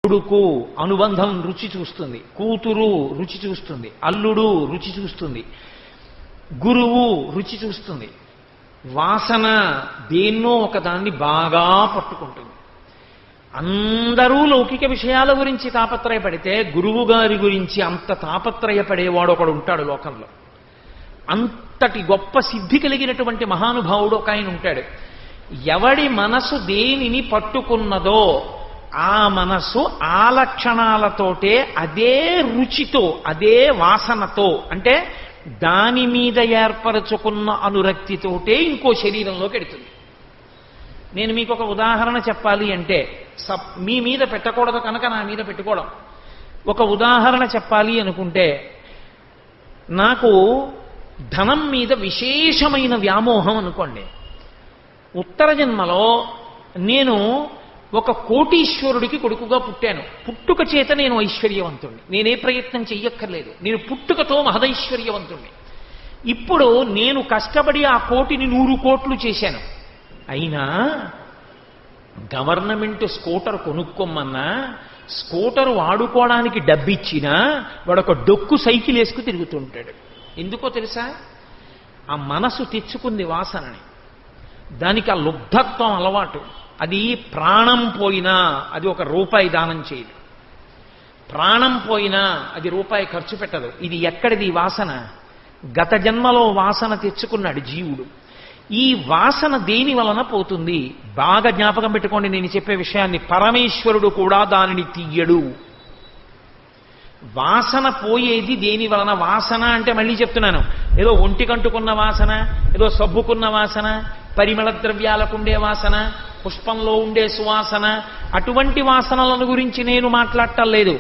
కొడుకు అనుబంధం రుచి చూస్తుంది, కూతురు రుచి చూస్తుంది, అల్లుడు రుచి చూస్తుంది, గురువు రుచి చూస్తుంది. వాసన దేన్నో ఒకదాన్ని బాగా పట్టుకుంటుంది. అందరూ లౌకిక విషయాల గురించి తాపత్రయపడితే గురువు గారి గురించి అంత తాపత్రయపడేవాడు ఒకడు ఉంటాడు లోకంలో. అంతటి గొప్ప సిద్ధి కలిగినటువంటి మహానుభావుడు ఒక ఆయన ఉంటాడు. ఎవడి మనసు దేనిని పట్టుకున్నదో ఆ మనసు ఆ లక్షణాలతోటే, అదే రుచితో, అదే వాసనతో, అంటే దాని మీద ఏర్పరచుకున్న అనురక్తితోటే ఇంకో శరీరంలోకి ఎడుతుంది. నేను మీకు ఒక ఉదాహరణ చెప్పాలి అంటే, మీ మీద పెట్టకూడదు కనుక నా మీద పెట్టుకోవడం. ఒక ఉదాహరణ చెప్పాలి అనుకుంటే, నాకు ధనం మీద విశేషమైన వ్యామోహం అనుకోండి. ఉత్తర జన్మలో నేను ఒక కోటీశ్వరుడికి కొడుకుగా పుట్టాను. పుట్టుక చేత నేను ఐశ్వర్యవంతుణ్ణి. నేనే ప్రయత్నం చెయ్యక్కర్లేదు. నేను పుట్టుకతో మహదైశ్వర్యవంతుణ్ణి. ఇప్పుడు నేను కష్టపడి ఆ కోటిని 100 కోట్లు చేశాను. అయినా గవర్నమెంట్ స్కూటర్ కొనుక్కోమన్నా, స్కూటర్ వాడుకోవడానికి డబ్బిచ్చినా వాడొక డొక్కు సైకిల్ వేసుకు తిరుగుతుంటాడు. ఎందుకో తెలుసా? ఆ మనసు తెచ్చుకుంది వాసనని. దానికి ఆ లుబ్ధత్వం అలవాటు. అది ప్రాణం పోయినా అది ₹1 దానం చేయదు. ప్రాణం పోయినా అది రూపాయి ఖర్చు పెట్టదు. ఇది ఎక్కడిది వాసన? గత జన్మలో వాసన తెచ్చుకున్నాడు జీవుడు. ఈ వాసన దేని వలన పోతుంది? బాగా జ్ఞాపకం పెట్టుకోండి నేను చెప్పే విషయాన్ని. పరమేశ్వరుడు కూడా దానిని తీయడు. వాసన పోయేది దేని వలన? వాసన అంటే మళ్ళీ చెప్తున్నాను, ఏదో ఒంటికంటుకున్న వాసన, ఏదో సబ్బుకున్న వాసన, పరిమళ ద్రవ్యాలకుండే వాసన, పుష్పంలో ఉండే సువాసన, అటువంటి వాసనలను గురించి నేను మాట్లాడటం లేదు.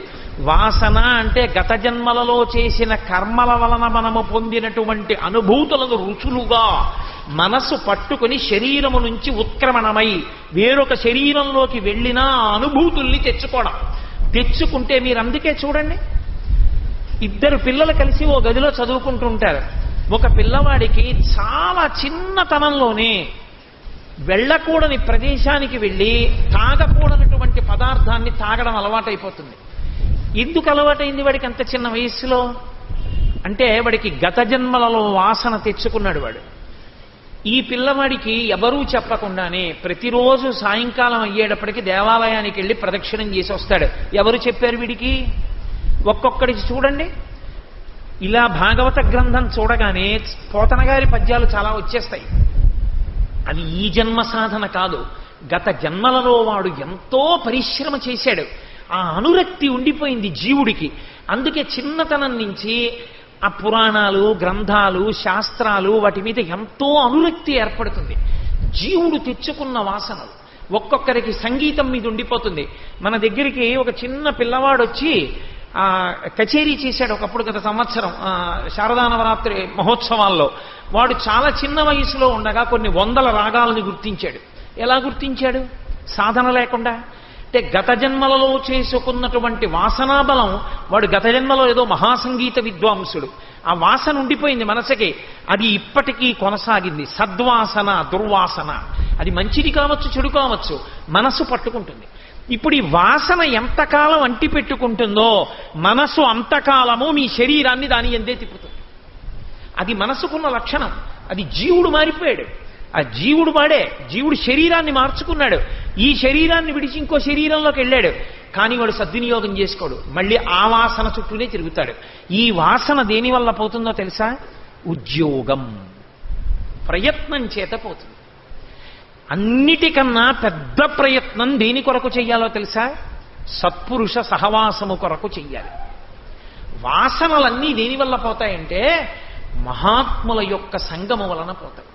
వాసన అంటే గత జన్మలలో చేసిన కర్మల వలన మనము పొందినటువంటి అనుభూతులను రుచులుగా మనసు పట్టుకుని శరీరము నుంచి ఉత్క్రమణమై వేరొక శరీరంలోకి వెళ్ళిన అనుభూతుల్ని తెచ్చుకోవడం. తెచ్చుకుంటే మీరు అందుకే చూడండి, 2 పిల్లలు కలిసి ఓ గదిలో చదువుకుంటుంటారు. ఒక పిల్లవాడికి చాలా చిన్నతనంలోనే వెళ్ళకూడని ప్రదేశానికి వెళ్ళి తాగకూడనటువంటి పదార్థాన్ని తాగడం అలవాటైపోతుంది. ఎందుకు అలవాటైంది వాడికి అంత చిన్న వయస్సులో? అంటే వాడికి గత జన్మలలో వాసన తెచ్చుకున్నాడు వాడు. ఈ పిల్లవాడికి ఎవరూ చెప్పకుండానే ప్రతిరోజు సాయంకాలం అయ్యేటప్పటికి దేవాలయానికి వెళ్ళి ప్రదక్షిణం చేసి వస్తాడు. ఎవరు చెప్పారు వీడికి? ఒక్కొక్కడికి చూడండి, ఇలా భాగవత గ్రంథం చూడగానే పోతన గారి పద్యాలు చాలా వచ్చేస్తాయి. అది ఈ జన్మ సాధన కాదు, గత జన్మలలో వాడు ఎంతో పరిశ్రమ చేశాడు. ఆ అనురక్తి ఉండిపోయింది జీవుడికి. అందుకే చిన్నతనం నుంచి ఆ పురాణాలు, గ్రంథాలు, శాస్త్రాలు, వాటి మీద ఎంతో అనురక్తి ఏర్పడుతుంది. జీవుడు తెచ్చుకున్న వాసనలు. ఒక్కొక్కరికి సంగీతం మీద ఉండిపోతుంది. మన దగ్గరికి ఒక చిన్న పిల్లవాడు వచ్చి కచేరీ చేశాడు ఒకప్పుడు, గత సంవత్సరం శారదా నవరాత్రి మహోత్సవాల్లో. వాడు చాలా చిన్న వయసులో ఉండగా కొన్ని 100 రాగాలను గుర్తించాడు. ఎలా గుర్తించాడు? సాధన లేకుండా. అంటే గత జన్మలలో చేసుకున్నటువంటి వాసనాబలం. వాడు గత జన్మలో ఏదో మహాసంగీత విద్వాంసుడు. ఆ వాసన ఉండిపోయింది మనసుకి. అది ఇప్పటికీ కొనసాగింది. సద్వాసన, దుర్వాసన, అది మంచిది కావచ్చు, చెడు కావచ్చు, మనసు పట్టుకుంటుంది. ఇప్పుడు ఈ వాసన ఎంతకాలం అంటి పెట్టుకుంటుందో మనసు అంతకాలము మీ శరీరాన్ని దాని ఎందే తిప్పుతుంది. అది మనసుకున్న లక్షణం. అది జీవుడు మారిపోయాడు. ఆ జీవుడు వాడే. జీవుడు శరీరాన్ని మార్చుకున్నాడు. ఈ శరీరాన్ని విడిచి ఇంకో శరీరంలోకి వెళ్ళాడు. కానీ వాడు సద్వినియోగం చేసుకోడు. మళ్ళీ ఆ వాసన చుట్టూనే తిరుగుతాడు. ఈ వాసన దేని వల్ల పోతుందో తెలుసా? ఉద్యోగం, ప్రయత్నం చేత పోతుంది. అన్నిటికన్నా పెద్ద ప్రయత్నం దేని కొరకు చెయ్యాలో తెలుసా? సత్పురుష సహవాసము కొరకు చెయ్యాలి. వాసనలన్నీ దేనివల్ల పోతాయంటే మహాత్ముల యొక్క సంగము వలన పోతాయి.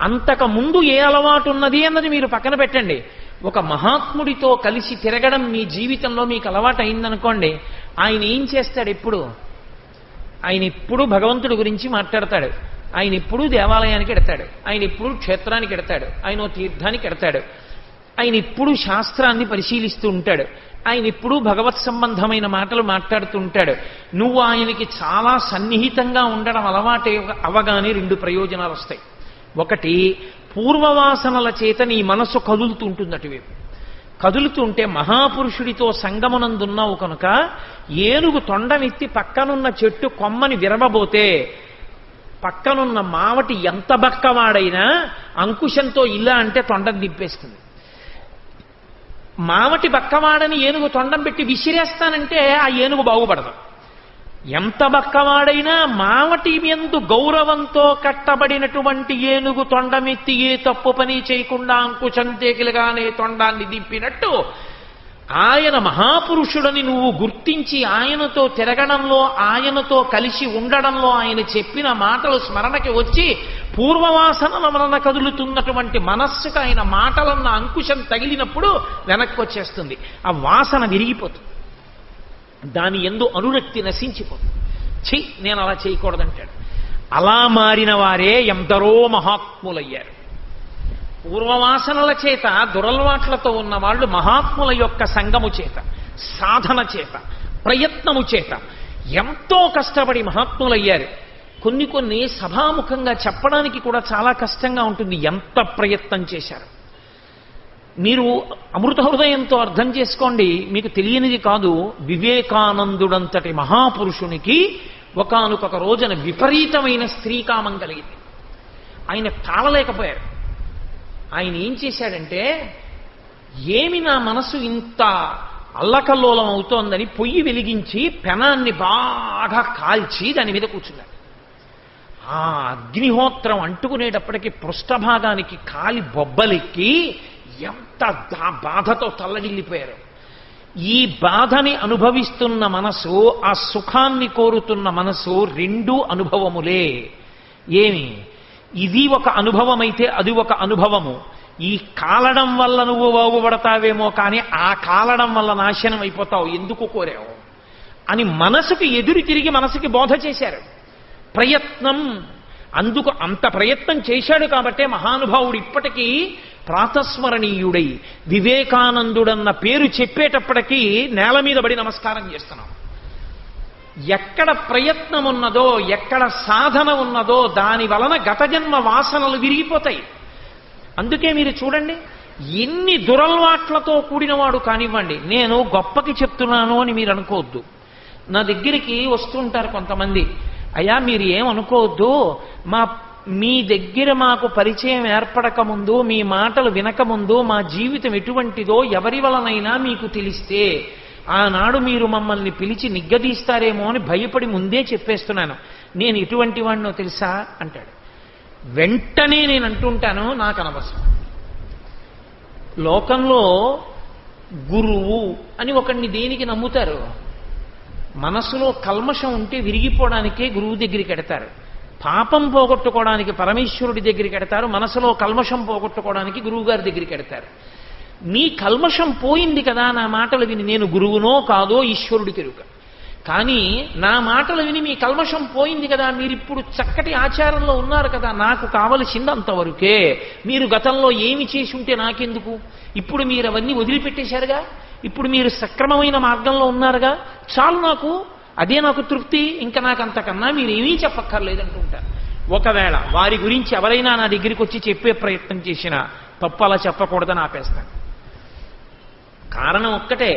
అంతకుముందు ఏ అలవాటు ఉన్నది అన్నది మీరు పక్కన పెట్టండి. ఒక మహాత్ముడితో కలిసి తిరగడం మీ జీవితంలో మీకు అలవాటు అయిందనుకోండి, ఆయన ఏం చేస్తాడు? ఆయన ఎప్పుడు భగవంతుడి గురించి మాట్లాడతాడు. ఆయన ఎప్పుడూ దేవాలయానికి ఎడతాడు. ఆయన ఎప్పుడూ క్షేత్రానికి ఎడతాడు. ఆయన తీర్థానికి ఎడతాడు. ఆయన ఎప్పుడూ శాస్త్రాన్ని పరిశీలిస్తూ ఉంటాడు. ఆయన ఎప్పుడూ భగవత్ సంబంధమైన మాటలు మాట్లాడుతూ ఉంటాడు. నువ్వు ఆయనకి చాలా సన్నిహితంగా ఉండడం అలవాటు అవగానే 2 ప్రయోజనాలు వస్తాయి. ఒకటి, పూర్వవాసనల చేత నీ మనస్సు కదులుతూ ఉంటుంది అటువైపు. కదులుతుంటే మహాపురుషుడితో సంగమునందున్నావు కనుక ఏనుగు తొండమెత్తి పక్కనున్న చెట్టు కొమ్మని విరవబోతే పక్కనున్న మావటి ఎంత బక్కవాడైనా అంకుశంతో ఇలా అంటే తొండం దింపేస్తుంది. మావటి బక్కవాడని ఏనుగు తొండం పెట్టి విసిరేస్తానంటే ఆ ఏనుగు బాగుపడదు. ఎంత బక్కవాడైనా మావటి యందు గౌరవంతో కట్టబడినటువంటి ఏనుగు తొండమెత్తి ఏ తప్పు పని చేయకుండా అంకుశం తేకిలుగానే తొండాన్ని దింపినట్టు ఆయన మహాపురుషుడని నువ్వు గుర్తించి ఆయనతో తిరగడంలో, ఆయనతో కలిసి ఉండడంలో ఆయన చెప్పిన మాటలు స్మరణకి వచ్చి పూర్వవాసనల వలన కదులుతున్నటువంటి మనస్సుకు ఆయన మాటలన్న అంకుశం తగిలినప్పుడు వెనక్కి వచ్చేస్తుంది. ఆ వాసన విరిగిపోతుంది, దాని యందు అనురక్తి నశించిపోతుంది. నేను అలా చేయకూడదంటాడు. అలా మారిన వారే ఎందరో మహాత్ములయ్యారు. పూర్వవాసనల చేత దురలవాట్లతో ఉన్న వాళ్ళు మహాత్ముల యొక్క సంగము చేత, సాధన చేత, ప్రయత్నము చేత ఎంతో కష్టపడి మహాత్ములయ్యారు. కొన్ని సభాముఖంగా చెప్పడానికి కూడా చాలా కష్టంగా ఉంటుంది ఎంత ప్రయత్నం చేశారు. మీరు అమృత హృదయంతో అర్థం చేసుకోండి, మీకు తెలియనిది కాదు. వివేకానందుడంతటి మహాపురుషునికి ఒకానొక రోజున విపరీతమైన స్త్రీకామం కలిగింది. ఆయన తాళలేకపోయారు. ఆయన ఏం చేశాడంటే, ఏమి నా మనసు ఇంత అల్లకల్లోలం అవుతోందని పొయ్యి వెలిగించి పెనాన్ని బాగా కాల్చి దాని మీద కూర్చున్నాడు. ఆ అగ్నిహోత్రం అంటుకునేటప్పటికి పృష్ఠభాగానికి కాలి బొబ్బలెక్కి ఎంత బాధతో తల్లడిల్లిపోయారు. ఈ బాధని అనుభవిస్తున్న మనసు, ఆ సుఖాన్ని కోరుతున్న మనసు రెండూ అనుభవములే. ఏమి, ఇది ఒక అనుభవమైతే అది ఒక అనుభవము. ఈ కాలడం వల్ల నువ్వు బాగుపడతావేమో కానీ ఆ కాలడం వల్ల నాశనం అయిపోతావు, ఎందుకు కోరావు అని మనసుకి ఎదురు తిరిగి మనసుకి బోధ చేశారు. ప్రయత్నం, అందుకు అంత ప్రయత్నం చేశాడు కాబట్టే మహానుభావుడు ఇప్పటికీ ప్రాతస్మరణీయుడై వివేకానందుడన్న పేరు చెప్పేటప్పటికీ నేల మీద పడి నమస్కారం చేస్తున్నాం. ఎక్కడ ప్రయత్నం ఉన్నదో, ఎక్కడ సాధన ఉన్నదో దాని వలన గత జన్మ వాసనలు విరిగిపోతాయి. అందుకే మీరు చూడండి, ఎన్ని దురలవాట్లతో కూడినవాడు కానివ్వండి, నేను గొప్పకి చెప్తున్నాను అని మీరు అనుకోవద్దు. నా దగ్గరికి వస్తుంటారు కొంతమంది, అయ్యా మీరు ఏమనుకోవద్దు, మీ దగ్గర మాకు పరిచయం ఏర్పడకముందు, మీ మాటలు వినకముందు మా జీవితం ఎటువంటిదో ఎవరి వలనైనా మీకు తెలిస్తే ఆనాడు మీరు మమ్మల్ని పిలిచి నిగ్గదీస్తారేమో అని భయపడి ముందే చెప్పేస్తున్నాను. నేను ఎటువంటి వాడినో తెలుసా అంటాడు. వెంటనే నేను అంటుంటాను, నాకు అనవసరం. లోకంలో గురువు అని ఒకడిని దేనికి నమ్ముతారు? మనసులో కల్మషం ఉంటే విరిగిపోవడానికే గురువు దగ్గరికి ఎడతారు. పాపం పోగొట్టుకోవడానికి పరమేశ్వరుడి దగ్గరికి ఎడతారు. మనసులో కల్మషం పోగొట్టుకోవడానికి గురువుగారి దగ్గరికి ఎడతారు. మీ కల్మషం పోయింది కదా నా మాటలు విని, నేను గురువునో కాదో ఈశ్వరుడికి ఎరుక. కానీ నా మాటలు విని మీ కల్మషం పోయింది కదా, మీరిప్పుడు చక్కటి ఆచారంలో ఉన్నారు కదా, నాకు కావలసింది అంతవరకే. మీరు గతంలో ఏమి చేసి ఉంటే నాకెందుకు? ఇప్పుడు మీరు అవన్నీ వదిలిపెట్టేశారుగా, ఇప్పుడు మీరు సక్రమమైన మార్గంలో ఉన్నారుగా, చాలు నాకు, అదే నాకు తృప్తి, ఇంకా నాకు అంతకన్నా మీరేమీ చెప్పక్కర్లేదంటుంటారు. ఒకవేళ వారి గురించి ఎవరైనా నా దగ్గరికి వచ్చి చెప్పే ప్రయత్నం చేసినా తప్పు అలా చెప్పకూడదని ఆపేస్తాను. కారణం ఒక్కటే,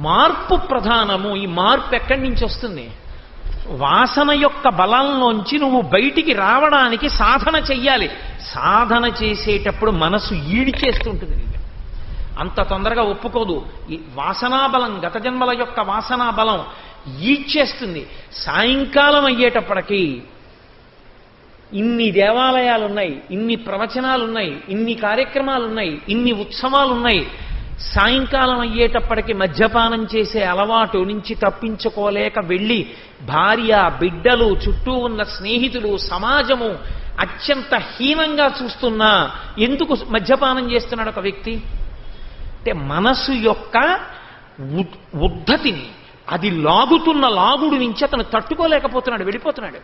మార్పు ప్రధానము. ఈ మార్పు ఎక్కడి నుంచి వస్తుంది? వాసన యొక్క బలంలోంచి నువ్వు బయటికి రావడానికి సాధన చెయ్యాలి. సాధన చేసేటప్పుడు మనసు ఈడిచేస్తుంటుంది. అంత తొందరగా ఒప్పుకోదు. ఈ వాసనాబలం, గత జన్మల యొక్క వాసనాబలం ఈడ్చేస్తుంది. సాయంకాలం అయ్యేటప్పటికీ ఇన్ని దేవాలయాలున్నాయి, ఇన్ని ప్రవచనాలున్నాయి, ఇన్ని కార్యక్రమాలున్నాయి, ఇన్ని ఉత్సవాలున్నాయి. సాయంకాలం అయ్యేటప్పటికి మద్యపానం చేసే అలవాటు నుంచి తప్పించుకోలేక వెళ్ళి భార్య, బిడ్డలు, చుట్టూ ఉన్న స్నేహితులు, సమాజము అత్యంత హీనంగా చూస్తున్నా ఎందుకు మద్యపానం చేస్తున్నాడు ఒక వ్యక్తి అంటే మనసు యొక్క ఉద్ధతిని, అది లాగుతున్న లాగుడు నుంచి అతను తట్టుకోలేకపోతున్నాడు, వెళ్ళిపోతున్నాడు.